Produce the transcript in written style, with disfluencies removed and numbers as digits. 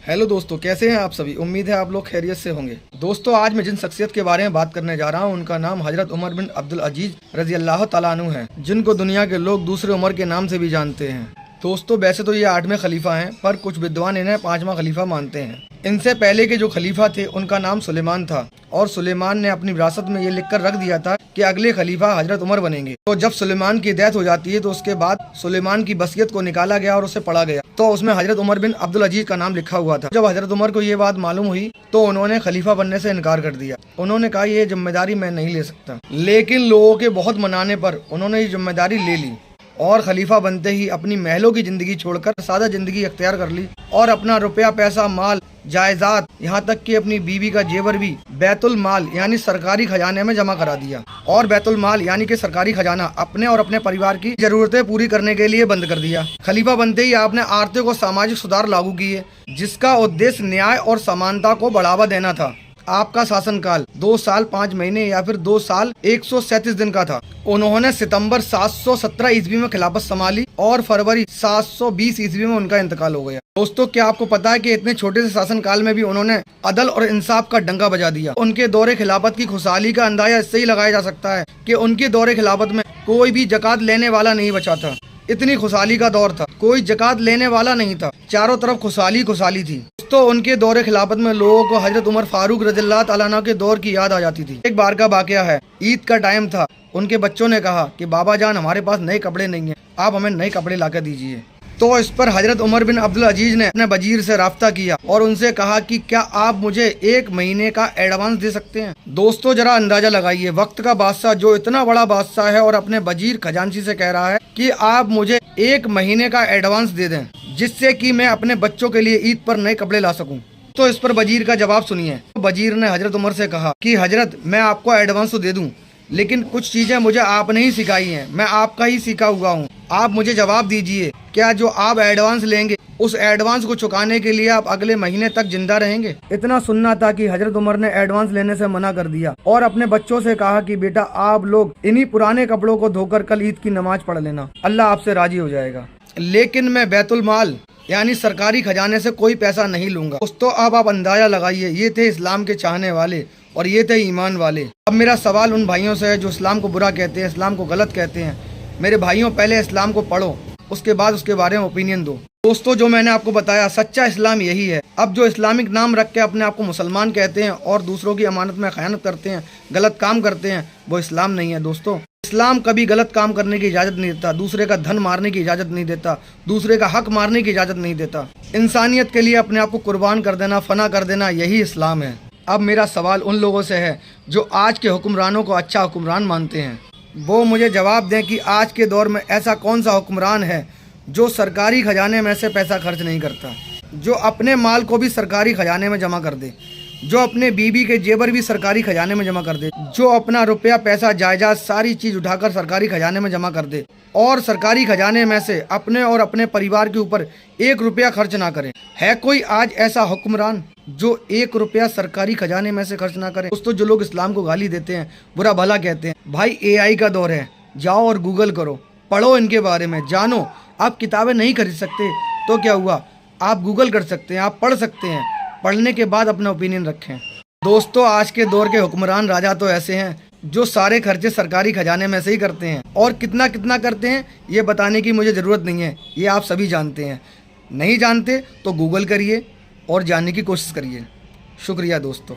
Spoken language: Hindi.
हेलो दोस्तों, कैसे हैं आप सभी। उम्मीद है आप लोग खैरियत से होंगे। दोस्तों, आज मैं जिन शख्सियत के बारे में बात करने जा रहा हूं उनका नाम हजरत उमर बिन अब्दुल अजीज रजी अल्लाह तआला अन्हु है, जिनको दुनिया के लोग दूसरे उमर के नाम से भी जानते हैं। दोस्तों, वैसे तो ये 8वें खलीफा हैं, पर कुछ विद्वान इन्हें 5वां खलीफा मानते हैं। इनसे पहले के जो खलीफा थे उनका नाम सुलेमान था, और सुलेमान ने अपनी विरासत में ये लिखकर रख दिया था कि अगले खलीफा हजरत उमर बनेंगे। तो जब सुलेमान की डेथ हो जाती है तो उसके बाद सुलेमान की वसीयत को निकाला गया और उसे पढ़ा गया, तो उसमें हजरत उमर बिन अब्दुल अजीज का नाम लिखा हुआ था। जब हजरत उमर को ये बात मालूम हुई तो उन्होंने खलीफा बनने से इनकार कर दिया। उन्होंने कहा ये जिम्मेदारी मैं नहीं ले सकता, लेकिन लोगों के बहुत मनाने पर उन्होंने ये जिम्मेदारी ले ली और खलीफा बनते ही अपनी महलों की जिंदगी छोड़कर सादा जिंदगी अख्तियार कर ली और अपना रुपया, पैसा, माल, जायदाद, यहाँ तक कि अपनी बीवी का जेवर भी बैतुल माल यानी सरकारी खजाने में जमा करा दिया। और बैतुल माल यानी कि सरकारी खजाना अपने और अपने परिवार की जरूरतें पूरी करने के लिए बंद कर दिया। खलीफा बनते ही आपने आर्थिक और सामाजिक सुधार लागू किए, जिसका उद्देश्य न्याय और समानता को बढ़ावा देना था। आपका शासनकाल 2 साल 5 महीने या फिर 2 साल 137 दिन का था। उन्होंने सितंबर 717 ईस्वी में खिलाफत संभाली और फरवरी 720 ईस्वी में उनका इंतकाल हो गया। दोस्तों, क्या आपको पता है कि इतने छोटे से शासनकाल में भी उन्होंने अदल और इंसाफ का डंका बजा दिया। उनके दौरे खिलाफत की खुशहाली का अंदाजा इससे ही लगाया जा सकता है कि उनके दौरे खिलाफत में कोई भी जकात लेने वाला नहीं बचा था। इतनी खुशहाली का दौर था, कोई जकात लेने वाला नहीं था, चारों तरफ खुशहाली खुशहाली थी। तो उनके दौरे खिलाफत में लोगों को हजरत उमर फारूक रज़ियल्लाहु तआला अन्हु के दौर की याद आ जाती थी। एक बार का वाकया है, ईद का टाइम था। उनके बच्चों ने कहा कि बाबा जान, हमारे पास नए कपड़े नहीं हैं, आप हमें नए कपड़े लाकर दीजिए। तो इस पर हजरत उमर बिन अब्दुल अजीज ने अपने वजीर से राब्ता किया और उनसे कहा कि क्या आप मुझे 1 महीने का एडवांस दे सकते हैं। दोस्तों, जरा अंदाजा लगाइए, वक्त का बादशाह जो इतना बड़ा बादशाह है और अपने वजीर खजांची से कह रहा है कि आप मुझे 1 महीने का एडवांस दे दें, जिससे कि मैं अपने बच्चों के लिए ईद पर नए कपड़े ला सकूं। तो इस पर वजीर का जवाब सुनिए। वजीर ने हजरत उमर से कहा कि हजरत, मैं आपको एडवांस तो दे दूं, लेकिन कुछ चीजें मुझे आपने ही सिखाई हैं, मैं आपका ही सीखा हुआ हूँ। आप मुझे जवाब दीजिए, क्या जो आप एडवांस लेंगे उस एडवांस को चुकाने के लिए आप अगले महीने तक जिंदा रहेंगे। इतना सुनना था कि हजरत उमर ने एडवांस लेने से मना कर दिया और अपने बच्चों से कहा कि बेटा, आप लोग इन्हीं पुराने कपड़ों को धोकर कल ईद की नमाज पढ़ लेना, अल्लाह आपसे राजी हो जाएगा, लेकिन मैं बैतुल माल यानी सरकारी खजाने से कोई पैसा नहीं लूंगा। दोस्तों, अब आप अंदाजा लगाइए, ये थे इस्लाम के चाहने वाले और ये थे ईमान वाले। अब मेरा सवाल उन भाइयों से है जो इस्लाम को बुरा कहते हैं, इस्लाम को गलत कहते हैं। मेरे भाइयों, पहले इस्लाम को पढ़ो, उसके बाद उसके बारे में ओपिनियन दो। दोस्तों, जो मैंने आपको बताया, सच्चा इस्लाम यही है। अब जो इस्लामिक नाम रख के अपने आप को मुसलमान कहते हैं और दूसरों की अमानत में खयानत करते हैं, गलत काम करते हैं, वो इस्लाम नहीं है। दोस्तों, इस्लाम कभी गलत काम करने की इजाज़त नहीं देता, दूसरे का धन मारने की इजाज़त नहीं देता, दूसरे का हक मारने की इजाज़त नहीं देता। इंसानियत के लिए अपने आप को कुर्बान कर देना, फना कर देना, यही इस्लाम है। अब मेरा सवाल उन लोगों से है जो आज के हुक्मरानों को अच्छा हुक्मरान मानते हैं। वो मुझे जवाब दें कि आज के दौर में ऐसा कौन सा हुक्मरान है जो सरकारी खजाने में से पैसा खर्च नहीं करता, जो अपने माल को भी सरकारी खजाने में जमा कर दे, जो अपने बीबी के जेवर भी सरकारी खजाने में जमा कर दे, जो अपना रुपया, पैसा, जायदाद सारी चीज उठाकर सरकारी खजाने में जमा कर दे और सरकारी खजाने में से अपने और अपने परिवार के ऊपर 1 रुपया खर्च ना करे। है कोई आज ऐसा हुक्मरान जो 1 रुपया सरकारी खजाने में से खर्च ना करे। दोस्तों, जो लोग इस्लाम को गाली देते हैं, बुरा भला कहते हैं, भाई AI का दौर है, जाओ और गूगल करो, पढ़ो इनके बारे में, जानो। आप किताबें नहीं खरीद सकते तो क्या हुआ, आप गूगल कर सकते हैं, आप पढ़ सकते हैं, पढ़ने के बाद अपना ओपिनियन रखें। दोस्तों, आज के दौर के हुक्मरान राजा तो ऐसे हैं जो सारे खर्चे सरकारी खजाने में से ही करते हैं, और कितना कितना करते हैं ये बताने की मुझे ज़रूरत नहीं है, ये आप सभी जानते हैं। नहीं जानते तो गूगल करिए और जानने की कोशिश करिए। शुक्रिया दोस्तों।